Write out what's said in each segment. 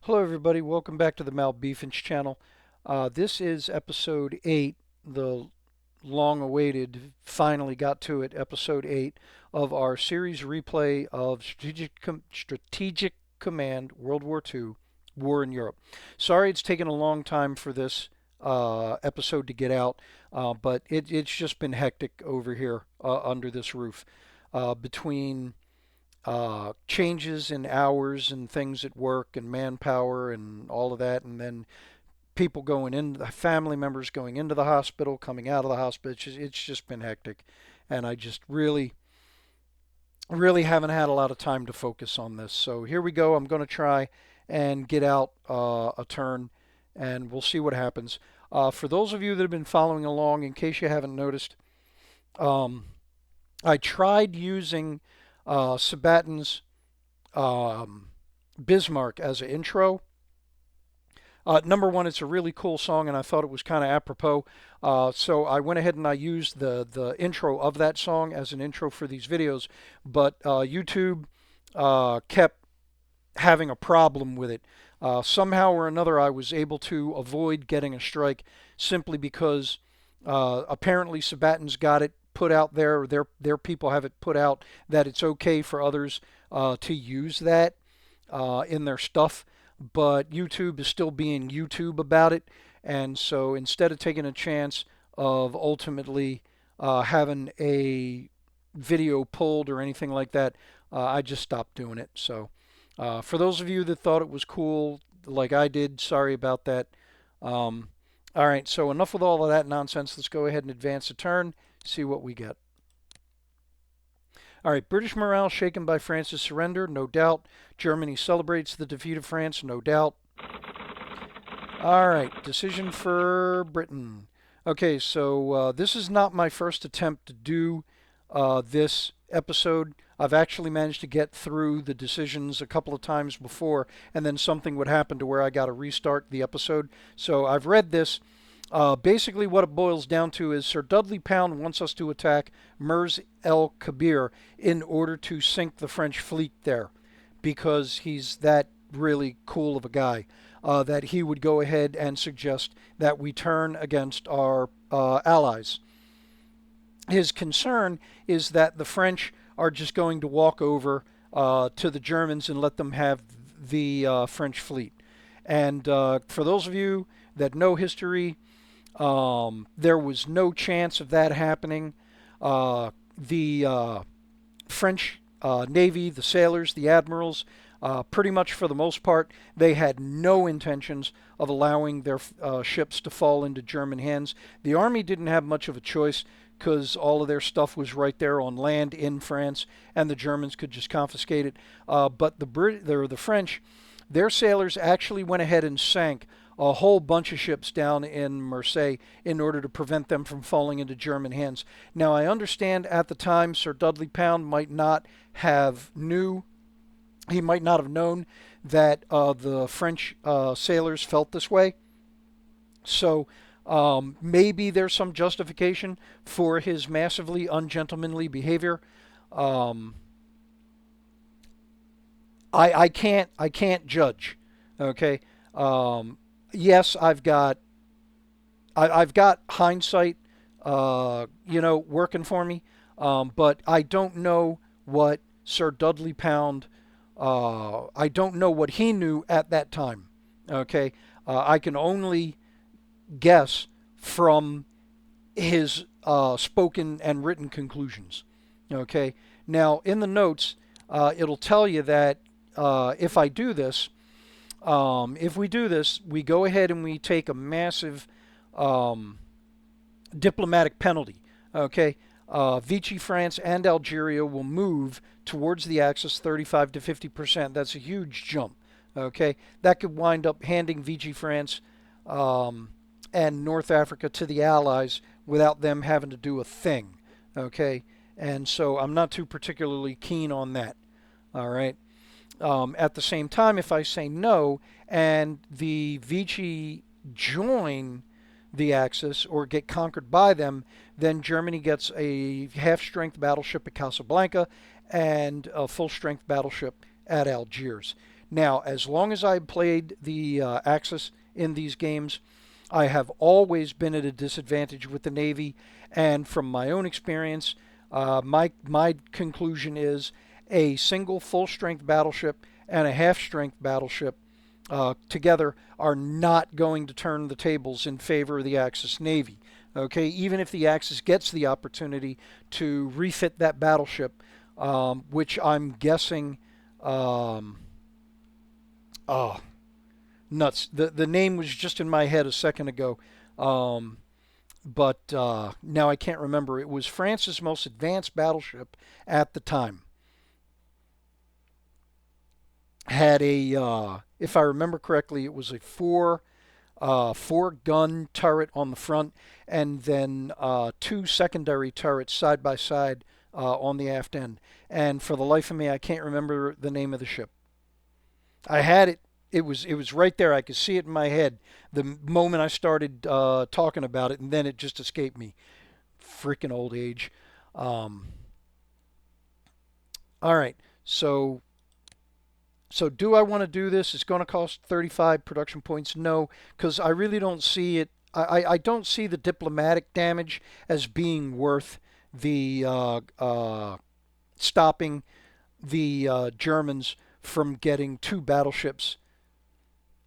Hello, everybody. Welcome back to the Malbeefance channel. This is episode 8, the long awaited, finally got to it, episode 8 of our series replay of Strategic Command WW2 War in Europe. Sorry it's taken a long time for this episode to get out, but it's just been hectic over here under this roof between changes in hours and things at work and manpower and all of that, and then people going in, family members going into the hospital, coming out of the hospital. It's just been hectic, and I just really haven't had a lot of time to focus on this. So here we go. I'm going to try and get out a turn, and we'll see what happens. For those of you that have been following along, in case you haven't noticed, um, I tried using Sabatin's Bismarck as an intro. Number one, it's a really cool song, and I thought it was kind of apropos. So I went ahead and I used the intro of that song as an intro for these videos, but YouTube kept having a problem with it. Somehow or another, I was able to avoid getting a strike simply because apparently Sabatin's got it put out there. Their people have it put out that it's okay for others to use that in their stuff, but YouTube is still being YouTube about it. And so instead of taking a chance of ultimately having a video pulled or anything like that, I just stopped doing it. So for those of you that thought it was cool, like I did, sorry about that. All right, so enough with all of that nonsense. Let's go ahead and advance a turn, see what we get. All right, British morale shaken by France's surrender, no doubt. Germany celebrates the defeat of France, no doubt. All right, decision for Britain. Okay, so this is not my first attempt to do this episode. I've actually managed to get through the decisions a couple of times before, and then something would happen to where I got to restart the episode. So I've read this. Basically, what it boils down to is Sir Dudley Pound wants us to attack Mers el Kabir in order to sink the French fleet there because he's that really cool of a guy. That he would go ahead and suggest that we turn against our allies. His concern is that the French are just going to walk over to the Germans and let them have the French fleet. And for those of you that know history, there was no chance of that happening. The French Navy, the sailors, the admirals, pretty much for the most part, they had no intentions of allowing their ships to fall into German hands. The army didn't have much of a choice because all of their stuff was right there on land in France, and the Germans could just confiscate it. But the French, their sailors actually went ahead and sank a whole bunch of ships down in Marseille in order to prevent them from falling into German hands. Now, I understand at the time Sir Dudley Pound might not have known that the French sailors felt this way. So maybe there's some justification for his massively ungentlemanly behavior. Um, I can't judge. Okay. Yes, I've got hindsight, working for me, but I don't know what Sir Dudley Pound. I don't know what he knew at that time. Okay, I can only guess from his spoken and written conclusions. Okay, now in the notes, it'll tell you that if I do this. If we do this, we go ahead and we take a massive diplomatic penalty. Okay, Vichy France and Algeria will move towards the Axis 35 to 50%. That's a huge jump. Okay, that could wind up handing Vichy France and North Africa to the Allies without them having to do a thing. Okay, and so I'm not too particularly keen on that. All right. At the same time, if I say no and the Vichy join the Axis or get conquered by them, then Germany gets a half-strength battleship at Casablanca and a full-strength battleship at Algiers. Now, as long as I played the Axis in these games, I have always been at a disadvantage with the Navy, and from my own experience, my conclusion is a single full strength battleship and a half strength battleship together are not going to turn the tables in favor of the Axis Navy. Okay, even if the Axis gets the opportunity to refit that battleship, which I'm guessing, oh, nuts. The name was just in my head a second ago, but now I can't remember. It was France's most advanced battleship at the time. Had a, if I remember correctly, it was a four gun turret on the front, and then two secondary turrets side by side on the aft end. And for the life of me, I can't remember the name of the ship. I had it. It was right there. I could see it in my head the moment I started talking about it, and then it just escaped me. Freaking old age. Um, all right. So do I want to do this? It's going to cost 35 production points. No, because I really don't see it. I don't see the diplomatic damage as being worth the stopping the Germans from getting two battleships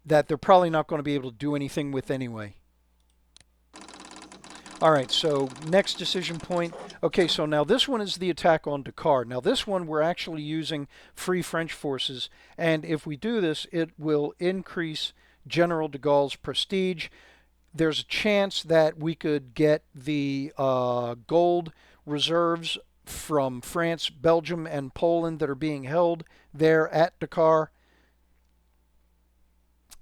that they're probably not going to be able to do anything with anyway. All right, so next decision point. Okay, so now this one is the attack on Dakar. Now this one we're actually using Free French forces, and if we do this, it will increase General de Gaulle's prestige. There's a chance that we could get the gold reserves from France, Belgium, and Poland that are being held there at Dakar.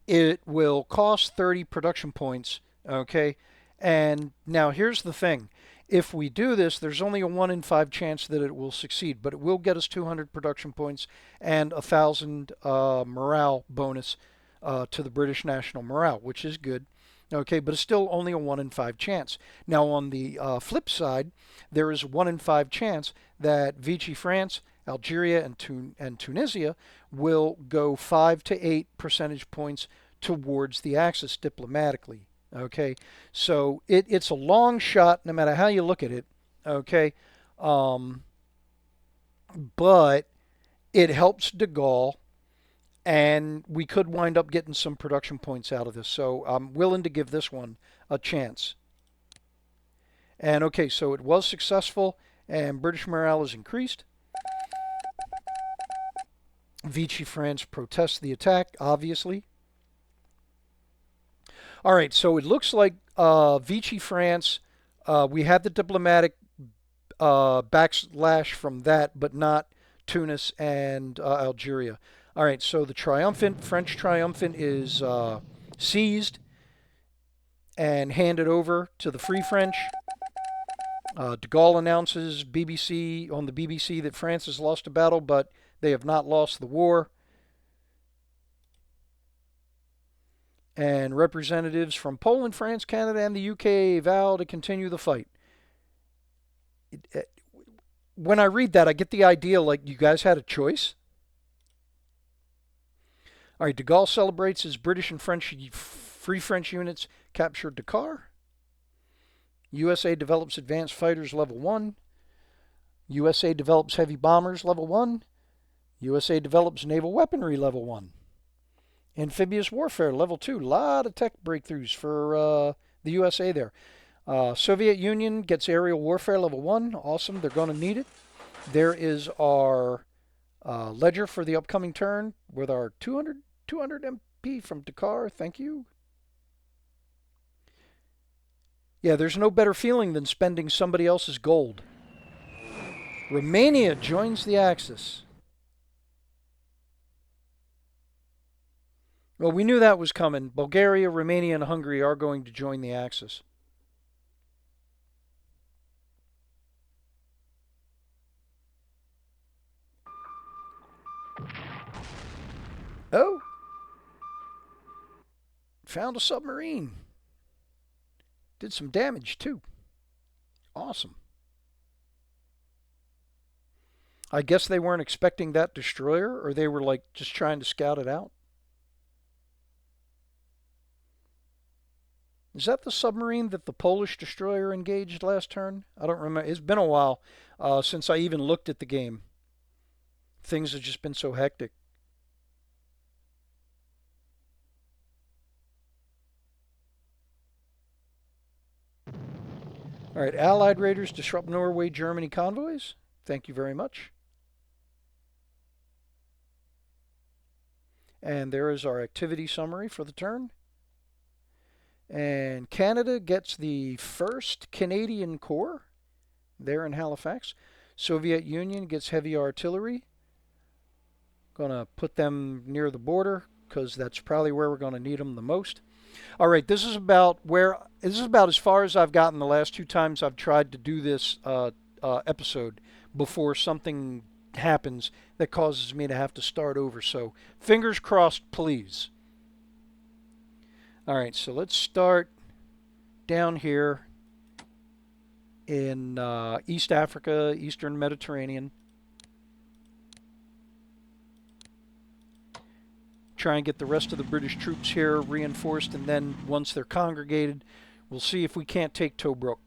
It will cost 30 production points, okay? And now here's the thing. If we do this, there's only a 1 in 5 chance that it will succeed, but it will get us 200 production points and 1,000 morale bonus to the British national morale, which is good. Okay, but it's still only a 1 in 5 chance. Now, on the flip side, there is a 1 in 5 chance that Vichy France, Algeria, and Tunisia will go 5 to 8 percentage points towards the Axis diplomatically. Okay, so it's a long shot no matter how you look at it. Okay, um, but it helps de Gaulle, and we could wind up getting some production points out of this. So I'm willing to give this one a chance. And okay, so it was successful, and British morale is increased. Vichy France protests the attack, obviously. All right, so it looks like Vichy France, we had the diplomatic backslash from that, but not Tunis and Algeria. All right, so the French triumphant is seized and handed over to the Free French. De Gaulle announces on the BBC that France has lost a battle, but they have not lost the war. And representatives from Poland, France, Canada, and the UK vow to continue the fight. When I read that, I get the idea like you guys had a choice. All right, de Gaulle celebrates as British and Free French units captured Dakar. USA develops advanced fighters level 1. USA develops heavy bombers level 1. USA develops naval weaponry level 1. Amphibious warfare level 2. A lot of tech breakthroughs for the USA there. Soviet Union gets aerial warfare level 1. Awesome. They're going to need it. There is our ledger for the upcoming turn with our 200 MP from Dakar. Thank you. Yeah, there's no better feeling than spending somebody else's gold. Romania joins the Axis. Well, we knew that was coming. Bulgaria, Romania, and Hungary are going to join the Axis. Oh, found a submarine. Did some damage, too. Awesome. I guess they weren't expecting that destroyer, or they were like just trying to scout it out. Is that the submarine that the Polish destroyer engaged last turn? I don't remember. It's been a while since I even looked at the game. Things have just been so hectic. All right, Allied raiders disrupt Norway, Germany convoys. Thank you very much. And there is our activity summary for the turn. And Canada gets the 1st Canadian Corps there in Halifax. Soviet Union gets heavy artillery. Gonna put them near the border because that's probably where we're going to need them the most. All right, this is about as far as I've gotten the last 2 times I've tried to do this episode before something happens that causes me to have to start over. So fingers crossed, please. All right, so let's start down here in East Africa, Eastern Mediterranean. Try and get the rest of the British troops here reinforced, and then once they're congregated, we'll see if we can't take Tobruk.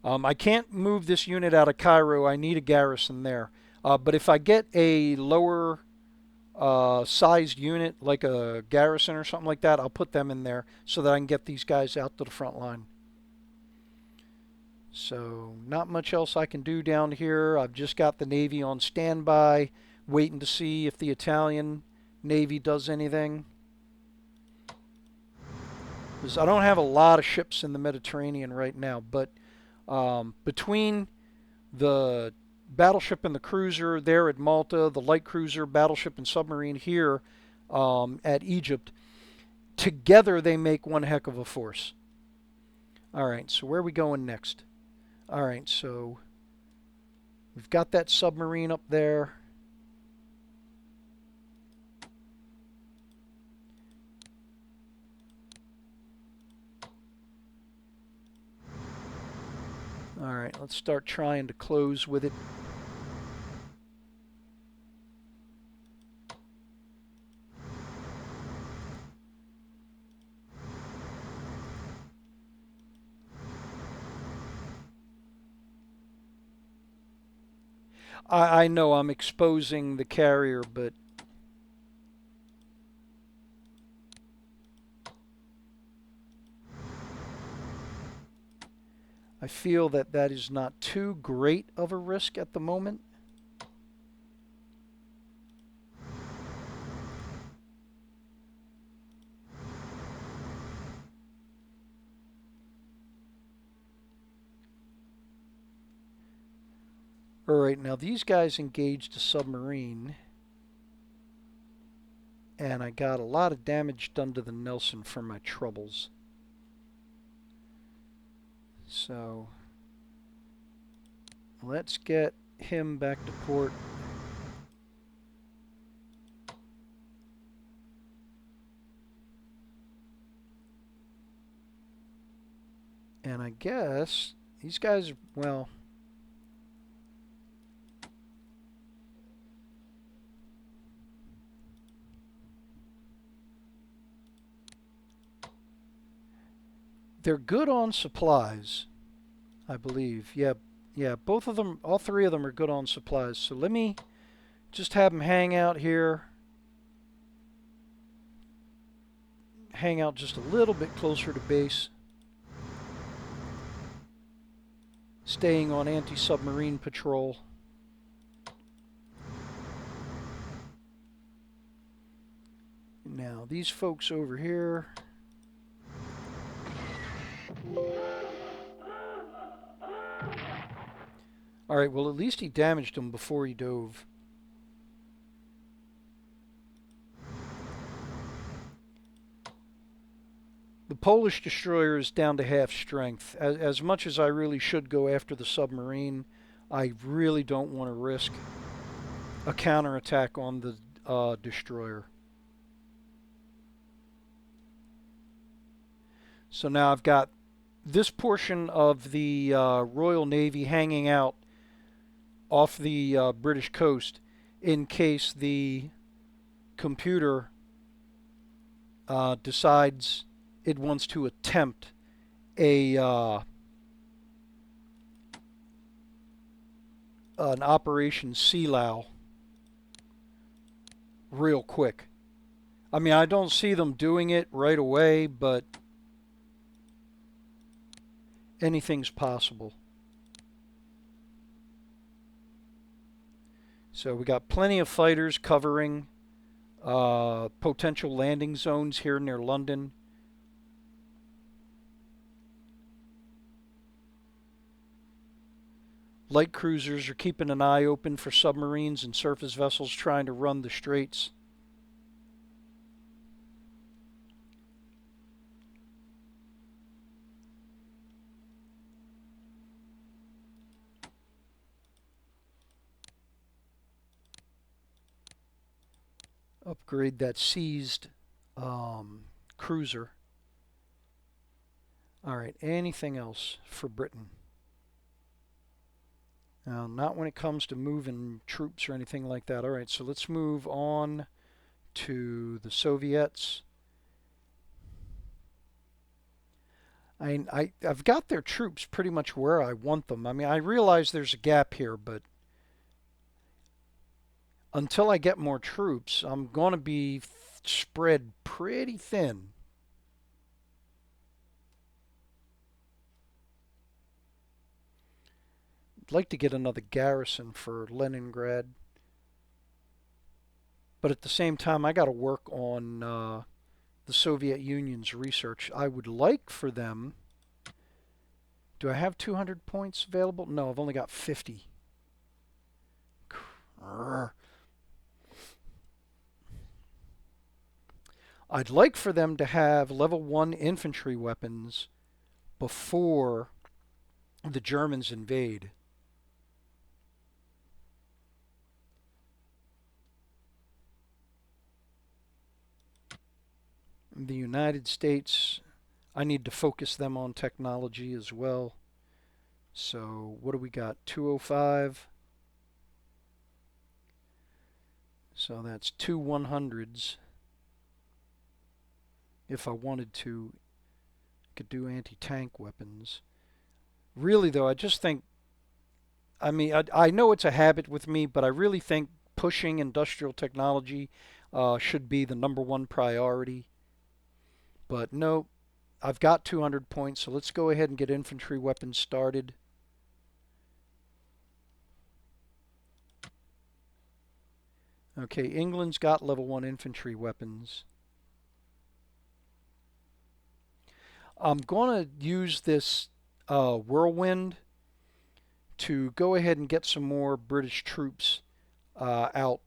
I can't move this unit out of Cairo. I need a garrison there. But if I get a lower sized unit, like a garrison or something like that, I'll put them in there so that I can get these guys out to the front line. So not much else I can do down here. I've just got the Navy on standby, waiting to see if the Italian Navy does anything. Because I don't have a lot of ships in the Mediterranean right now, but between the battleship and the cruiser there at Malta, the light cruiser, battleship, and submarine here at Egypt, together they make one heck of a force. All right, so where are we going next? All right, so we've got that submarine up there. All right, let's start trying to close with it. I know I'm exposing the carrier, but I feel that that is not too great of a risk at the moment. All right, now these guys engaged a submarine, and I got a lot of damage done to the Nelson for my troubles. So let's get him back to port. And I guess these guys, well, they're good on supplies, I believe. Yeah, both of them, all three of them are good on supplies. So let me just have them hang out here. Hang out just a little bit closer to base. Staying on anti-submarine patrol. Now, these folks over here. Alright, well, at least he damaged them before he dove. The Polish destroyer is down to half strength. As much as I really should go after the submarine, I really don't want to risk a counterattack on the destroyer. So now I've got this portion of the Royal Navy hanging out off the British coast in case the computer decides it wants to attempt a an Operation Sealau real quick. I mean, I don't see them doing it right away, but anything's possible. So we got plenty of fighters covering potential landing zones here near London. Light cruisers are keeping an eye open for submarines and surface vessels trying to run the straits. Upgrade that seized cruiser. All right, anything else for Britain? Not when it comes to moving troops or anything like that. All right, so let's move on to the Soviets. I've got their troops pretty much where I want them. I mean, I realize there's a gap here, but until I get more troops, I'm going to be spread pretty thin. I'd like to get another garrison for Leningrad. But at the same time, I got to work on the Soviet Union's research. I would like for them. Do I have 200 points available? No, I've only got 50. I'd like for them to have level 1 infantry weapons before the Germans invade. The United States, I need to focus them on technology as well. So what do we got? 205. So that's 2 100s. If I wanted to, I could do anti-tank weapons. Really though, I just think, I mean, I know it's a habit with me, but I really think pushing industrial technology should be the #1 priority. But no, I've got 200 points, so let's go ahead and get infantry weapons started. Okay, England's got level 1 infantry weapons. I'm going to use this whirlwind to go ahead and get some more British troops out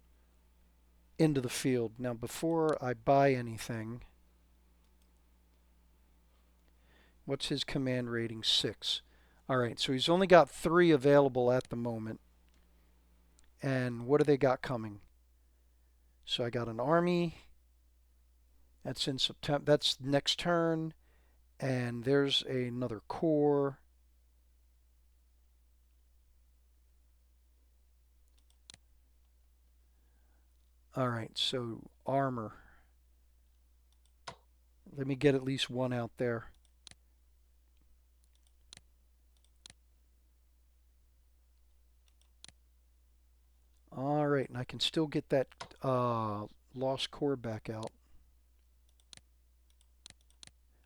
into the field. Now, before I buy anything, what's his command rating? 6. All right, so he's only got 3 available at the moment. And what do they got coming? So I got an army. That's in September. That's next turn. And there's another corps. All right, so armor. Let me get at least one out there. All right, and I can still get that lost corps back out.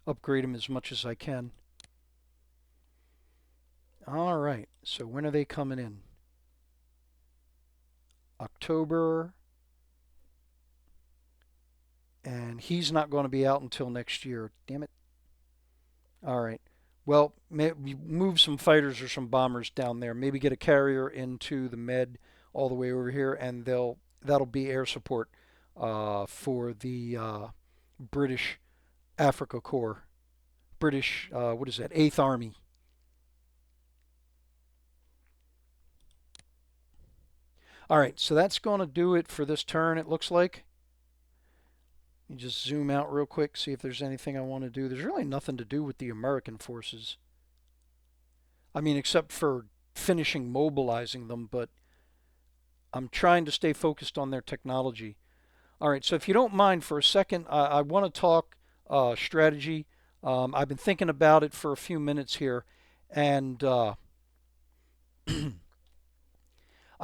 Upgrade them as much as I can. All right, so when are they coming in? October. And he's not going to be out until next year. Damn it. All right. Well, move some fighters or some bombers down there. Maybe get a carrier into the Med all the way over here, and that'll be air support for the British Africa Corps. British, what is that? 8th Army. All right, so that's going to do it for this turn, it looks like. You just zoom out real quick, see if there's anything I want to do. There's really nothing to do with the American forces. I mean, except for finishing mobilizing them, but I'm trying to stay focused on their technology. All right, so if you don't mind for a second, I want to talk strategy. I've been thinking about it for a few minutes here, and I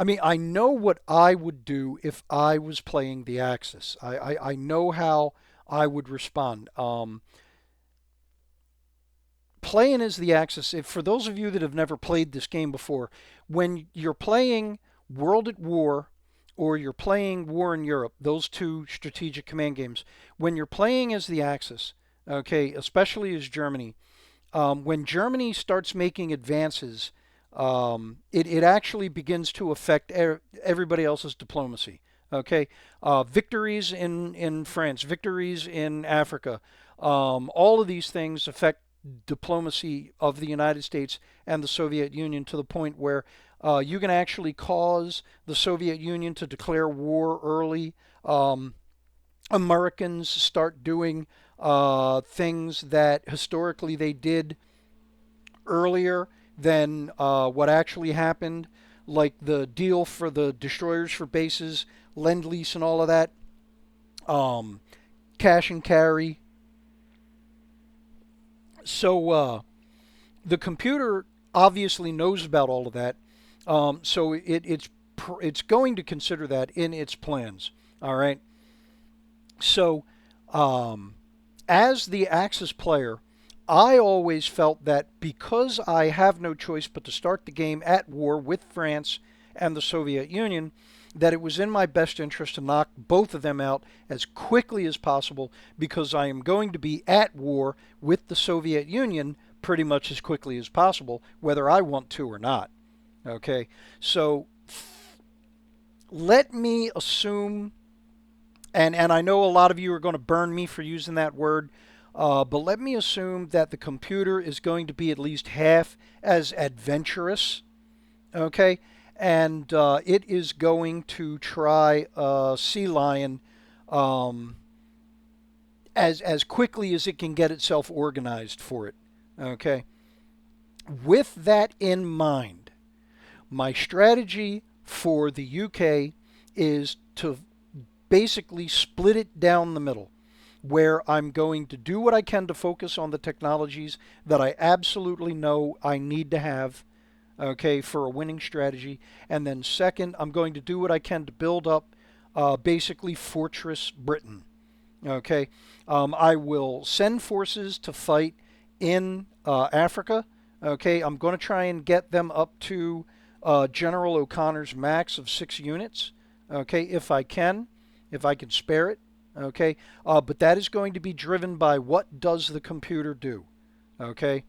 mean, I know what I would do if I was playing the Axis. I know how I would respond. Playing as the Axis, if, for those of you that have never played this game before, when you're playing World at War or you're playing War in Europe, those two strategic command games, when you're playing as the Axis, okay, especially as Germany, when Germany starts making advances, it actually begins to affect everybody else's diplomacy. Okay, victories in France, victories in Africa, all of these things affect diplomacy of the United States and the Soviet Union to the point where you can actually cause the Soviet Union to declare war early. Americans start doing things that historically they did earlier than what actually happened, like the deal for the destroyers for bases, lend lease, and all of that, um, cash and carry. So the computer obviously knows about all of that. So it's going to consider that in its plans. All right. So um, as the Axis player, I always felt that because I have no choice but to start the game at war with France and the Soviet Union, that it was in my best interest to knock both of them out as quickly as possible because I am going to be at war with the Soviet Union pretty much as quickly as possible, whether I want to or not. Okay, so let me assume, and I know a lot of you are going to burn me for using that word, but let me assume that the computer is going to be at least half as adventurous, okay? And it is going to try Sea Lion um, as quickly as it can get itself organized for it, okay? With that in mind, my strategy for the UK is to basically split it down the middle, where I'm going to do what I can to focus on the technologies that I absolutely know I need to have, okay, for a winning strategy. And then second, I'm going to do what I can to build up basically Fortress Britain. Okay, I will send forces to fight in Africa. Okay, I'm going to try and get them up to General O'Connor's max of 6 units. Okay, if I can spare it. Okay, but that is going to be driven by what does the computer do. Okay,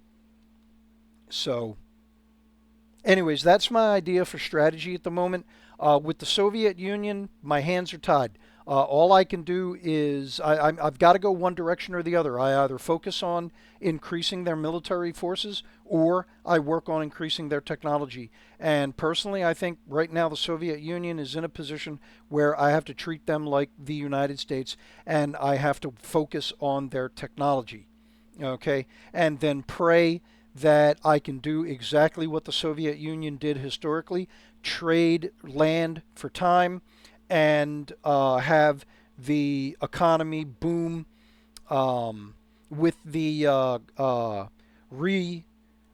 so anyways, that's my idea for strategy at the moment. With the Soviet Union, my hands are tied. All I can do is I've got to go one direction or the other. I either focus on increasing their military forces or I work on increasing their technology. And personally, I think right now the Soviet Union is in a position where I have to treat them like the United States and I have to focus on their technology. Okay? And then pray that I can do exactly what the Soviet Union did historically, trade land for time and have the economy boom with the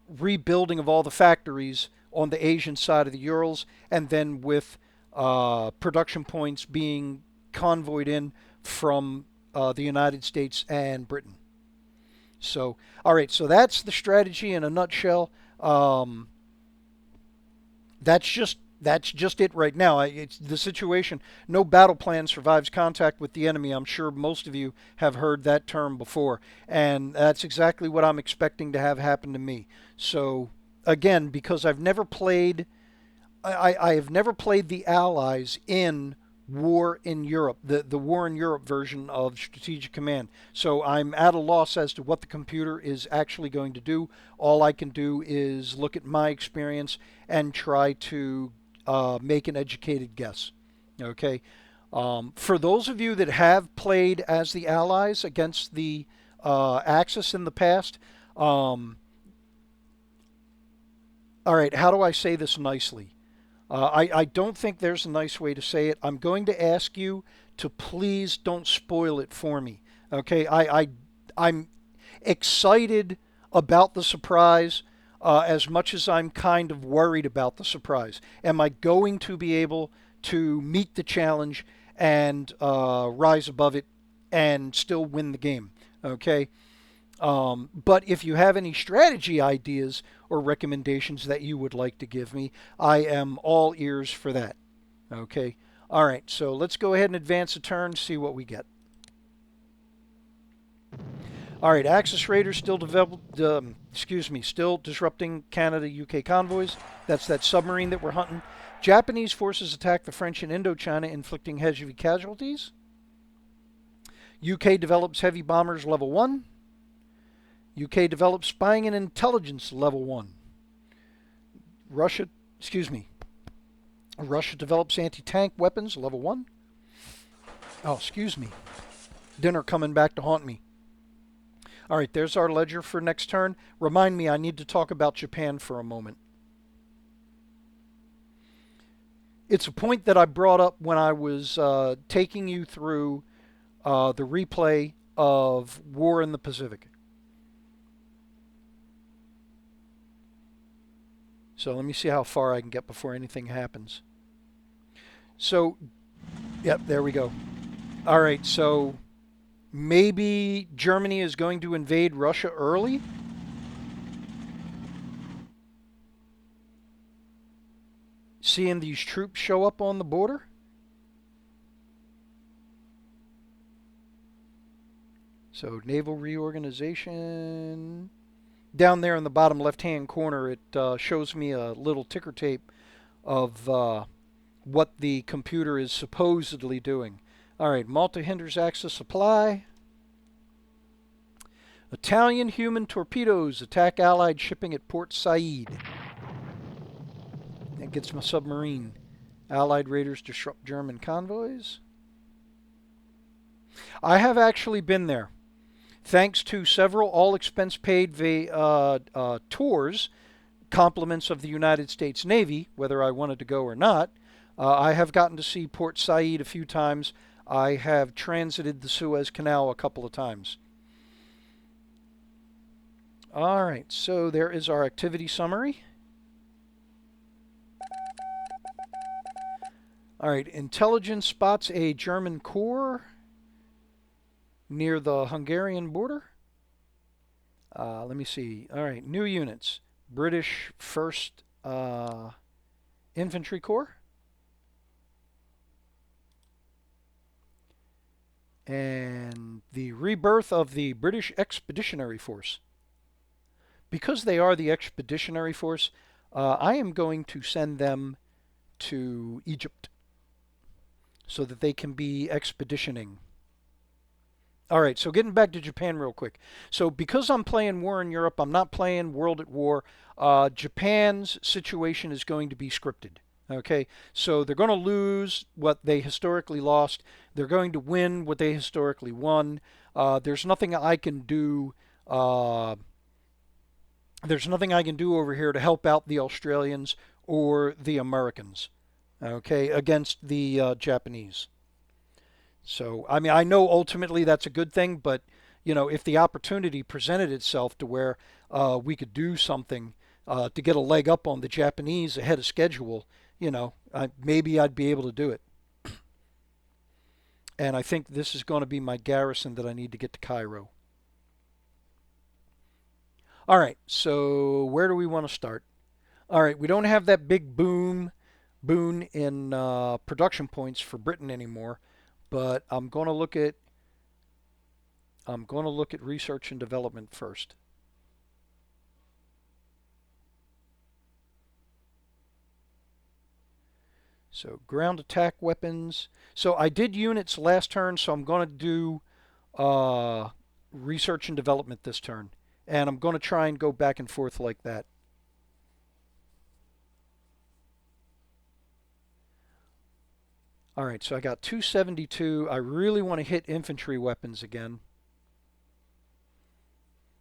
rebuilding of all the factories on the Asian side of the Urals, and then with production points being convoyed in from the United States and Britain. So, all right, so that's the strategy in a nutshell. Um, that's just it right now. It's the situation. No battle plan survives contact with the enemy. I'm sure most of you have heard that term before, and that's exactly what I'm expecting to have happen to me. So again, because I've never played I have never played the Allies in War in Europe, the War in Europe version of Strategic Command. So I'm at a loss as to what the computer is actually going to do. All I can do is look at my experience and try to make an educated guess. Okay. For those of you that have played as the Allies against the Axis in the past, all right, how do I say this nicely? I don't think there's a nice way to say it. I'm going to ask you to please don't spoil it for me. Okay, I'm excited about the surprise as much as I'm kind of worried about the surprise. Am I going to be able to meet the challenge and rise above it and still win the game? Okay. But if you have any strategy ideas or recommendations that you would like to give me, I am all ears for that. Okay. All right. So let's go ahead and advance a turn, see what we get. All right. Axis Raiders still still disrupting Canada-UK convoys. That's that submarine that we're hunting. Japanese forces attack the French in Indochina, inflicting heavy casualties. UK develops heavy bombers level 1. UK develops spying and intelligence level 1. Russia, excuse me. Russia develops anti-tank weapons level 1. Oh, excuse me. Dinner coming back to haunt me. All right, there's our ledger for next turn. Remind me, I need to talk about Japan for a moment. It's a point that I brought up when I was taking you through the replay of War in the Pacific. So let me see how far I can get before anything happens. So, yep, there we go. All right, so maybe Germany is going to invade Russia early. Seeing these troops show up on the border. So naval reorganization. Down there in the bottom left-hand corner, it shows me a little ticker tape of what the computer is supposedly doing. All right, Malta hinders access supply. Italian human torpedoes attack Allied shipping at Port Said. That gets my submarine. Allied raiders disrupt German convoys. I have actually been there. Thanks to several all-expense-paid tours, compliments of the United States Navy, whether I wanted to go or not, I have gotten to see Port Said a few times. I have transited the Suez Canal a couple of times. All right, so there is our activity summary. All right, intelligence spots a German corps near the Hungarian border. Let me see. All right, new units. British 1st Infantry Corps. And the rebirth of the British Expeditionary Force. Because they are the Expeditionary Force, I am going to send them to Egypt so that they can be expeditioning. All right, so getting back to Japan real quick. So because I'm playing War in Europe, I'm not playing World at War. Japan's situation is going to be scripted. Okay, so they're going to lose what they historically lost. They're going to win what they historically won. There's nothing I can do. There's nothing I can do over here to help out the Australians or the Americans. Okay, against the Japanese. So, I mean, I know ultimately that's a good thing, but, you know, if the opportunity presented itself to where we could do something to get a leg up on the Japanese ahead of schedule, you know, maybe I'd be able to do it. And I think this is going to be my garrison that I need to get to Cairo. All right, so where do we want to start? All right, we don't have that big boon in production points for Britain anymore. But I'm going to look at research and development first. So ground attack weapons. So I did units last turn, so I'm going to do research and development this turn. And I'm going to try and go back and forth like that. All right, so I got 272. I really want to hit infantry weapons again.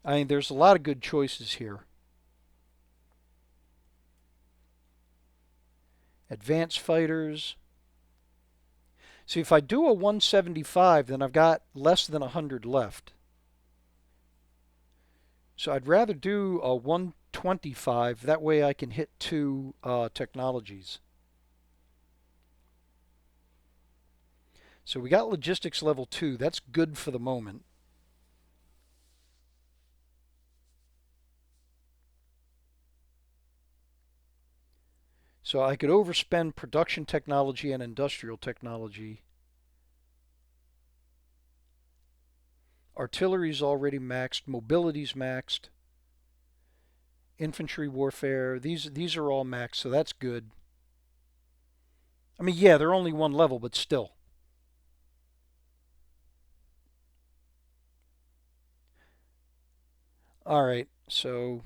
I mean, there's a lot of good choices here. Advanced fighters. See, if I do a 175, then I've got less than 100 left. So I'd rather do a 125. That way I can hit two technologies. So we got logistics level 2. That's good for the moment. So I could overspend production technology and industrial technology. Artillery's already maxed. Mobility's maxed. Infantry warfare. These are all maxed, so that's good. I mean, yeah, they're only one level, but still. All right, so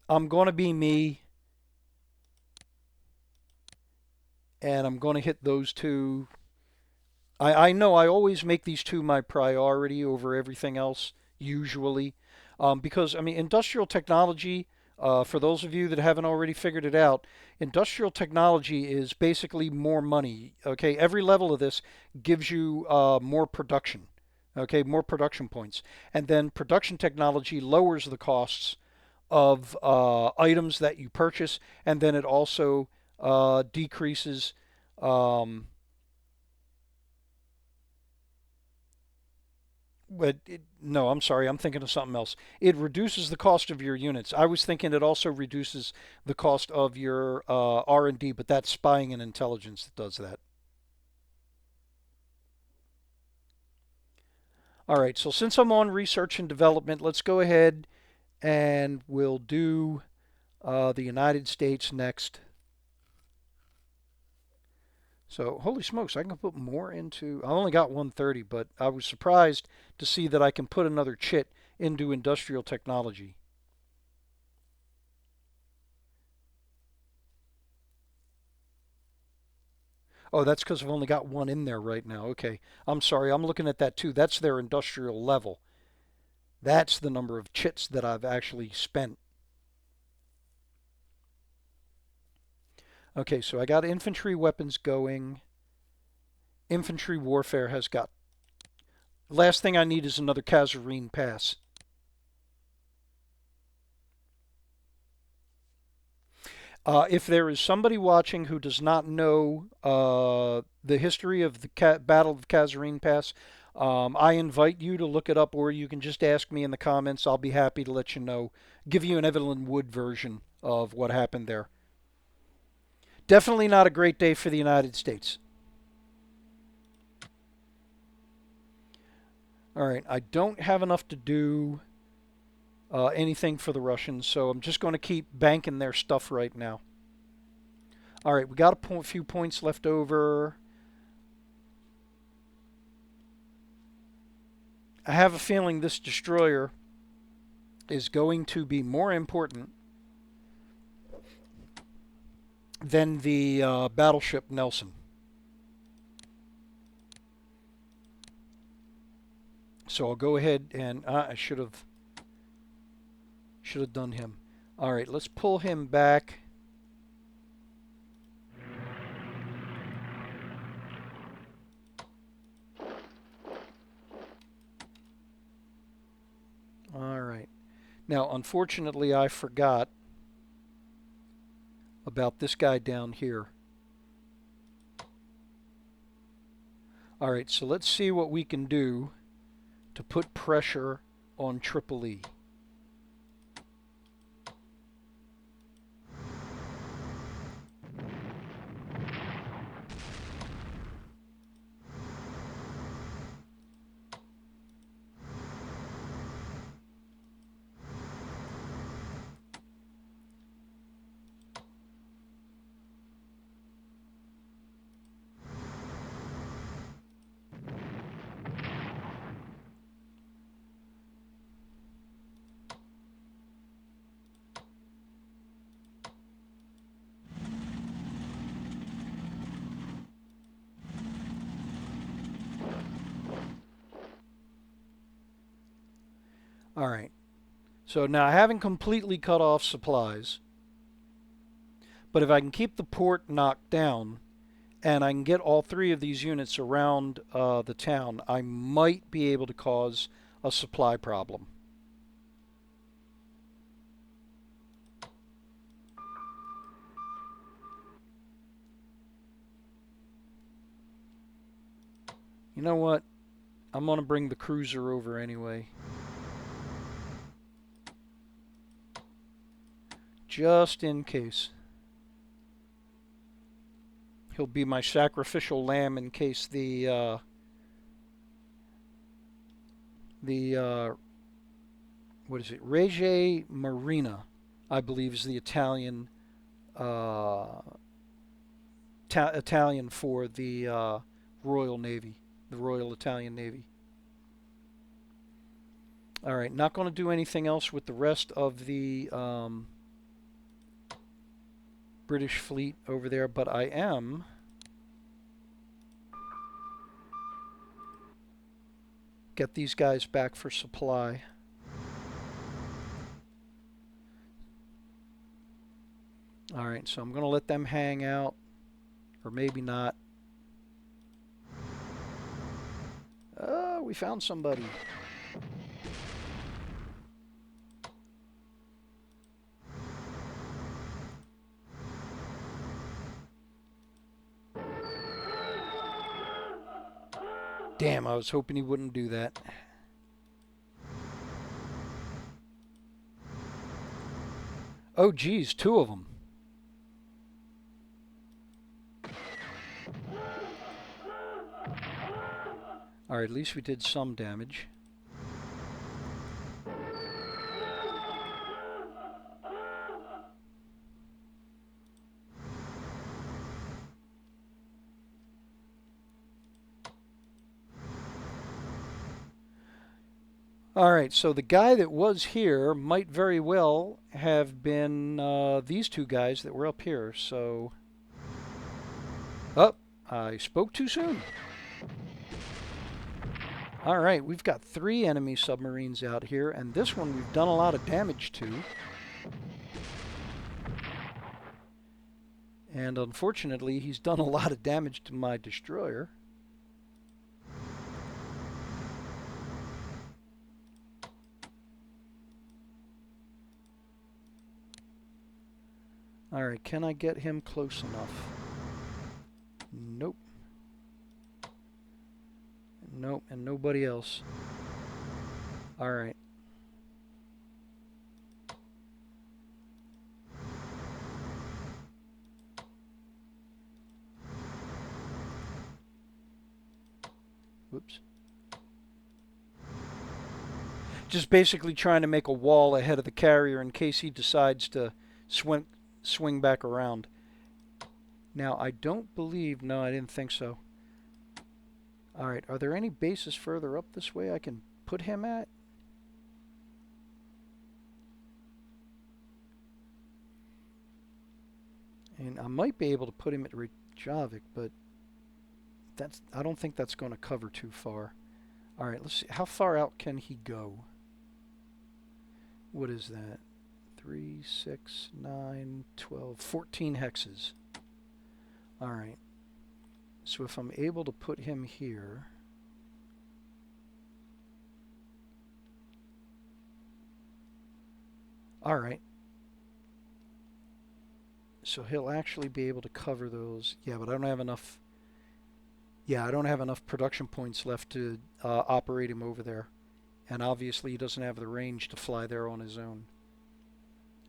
I'm going to be me, and I'm going to hit those two. I know I always make these two my priority over everything else, usually. Because, I mean, industrial technology, for those of you that haven't already figured it out, industrial technology is basically more money. Okay, every level of this gives you more production. Okay, more production points. And then production technology lowers the costs of items that you purchase, and then it also decreases. Um, no, I'm sorry, I'm thinking of something else. It reduces the cost of your units. I was thinking it also reduces the cost of your R&D, but that's spying and intelligence that does that. All right, so since I'm on research and development, let's go ahead and we'll do the United States next. So, holy smokes, I can put more into. I only got 130, but I was surprised to see that I can put another chit into industrial technology. Oh, that's because I've only got one in there right now. Okay. I'm sorry. I'm looking at that too. That's their industrial level. That's the number of chits that I've actually spent. Okay, so I got infantry weapons going. Infantry warfare has got. Last thing I need is another Kazarine pass. If there is somebody watching who does not know the history of the Battle of Kazarine Pass, I invite you to look it up, or you can just ask me in the comments. I'll be happy to let you know, give you an Evelyn Wood version of what happened there. Definitely not a great day for the United States. All right, I don't have enough to do anything for the Russians, so I'm just going to keep banking their stuff right now. All right, we got a few points left over. I have a feeling this destroyer is going to be more important than the battleship Nelson. So I'll go ahead and I should have done him. All right, let's pull him back. All right. Now, unfortunately, I forgot about this guy down here. All right, so let's see what we can do to put pressure on Tripoli. All right. So now I haven't completely cut off supplies, But if I can keep the port knocked down and I can get all three of these units around the town, I might be able to cause a supply problem. You know what? I'm going to bring the cruiser over anyway. Just in case. He'll be my sacrificial lamb in case the what is it? Regia Marina, I believe, is the Italian uh, Italian for the Royal Navy, the Royal Italian Navy. All right, not going to do anything else with the rest of the British fleet over there, but I am get these guys back for supply. All right, so I'm going to let them hang out, or maybe not. We found somebody. Damn, I was hoping he wouldn't do that. Oh, geez, two of them. All right, at least we did some damage. All right, so the guy that was here might very well have been these two guys that were up here. So, oh, I spoke too soon. All right, we've got 3 enemy submarines out here, and this one we've done a lot of damage to. And unfortunately, he's done a lot of damage to my destroyer. All right, can I get him close enough? Nope. Nope, and nobody else. All right. Whoops. Just basically trying to make a wall ahead of the carrier in case he decides to swing back around. Now, I don't believe... No, I didn't think so. All right, are there any bases further up this way I can put him at? And I might be able to put him at Reykjavik, but I don't think that's going to cover too far. All right, let's see. How far out can he go? What is that? 3, 6, 9, 12, 14 hexes. All right. So if I'm able to put him here... All right. So he'll actually be able to cover those. Yeah, but I don't have enough... Yeah, I don't have enough production points left to operate him over there. And obviously he doesn't have the range to fly there on his own.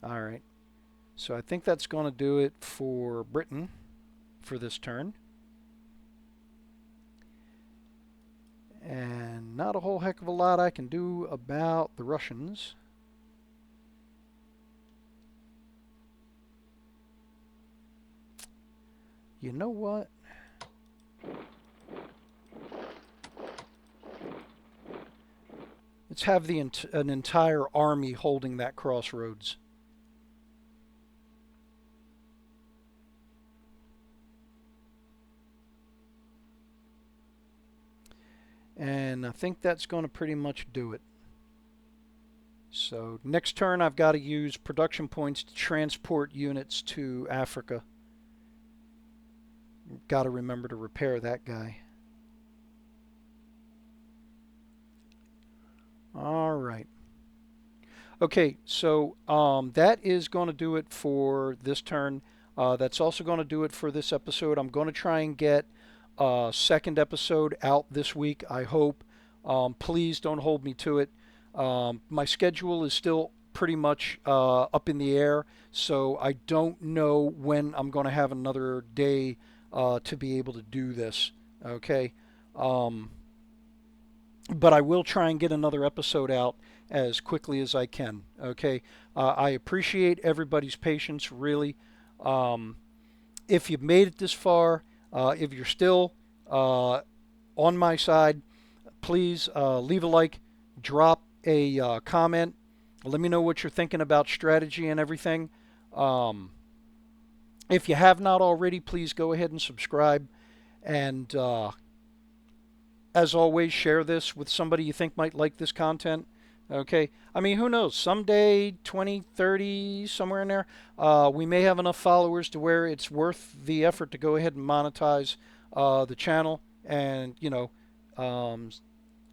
All right. So I think that's going to do it for Britain for this turn. And not a whole heck of a lot I can do about the Russians. You know what? Let's have an entire army holding that crossroads. And I think that's going to pretty much do it. So next turn I've got to use production points to transport units to Africa. Got to remember to repair that guy. All right. Okay, so that is going to do it for this turn. That's also going to do it for this episode. I'm going to try and get a second episode out this week, I hope. Please don't hold me to it. My schedule is still pretty much up in the air, so I don't know when I'm going to have another day to be able to do this. Okay. But I will try and get another episode out as quickly as I can. Okay. I appreciate everybody's patience, really. If you've made it this far, if you're still on my side, please leave a like, drop a comment. Let me know what you're thinking about strategy and everything. If you have not already, please go ahead and subscribe. And as always, share this with somebody you think might like this content. Okay. I mean, who knows? Someday, 20, 30, somewhere in there, we may have enough followers to where it's worth the effort to go ahead and monetize the channel and,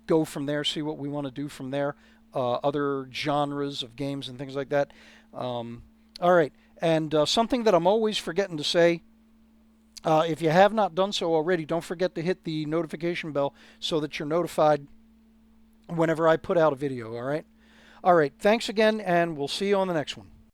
go from there, see what we want to do from there, other genres of games and things like that. All right. And something that I'm always forgetting to say, if you have not done so already, don't forget to hit the notification bell so that you're notified whenever I put out a video, all right? All right, thanks again, and we'll see you on the next one.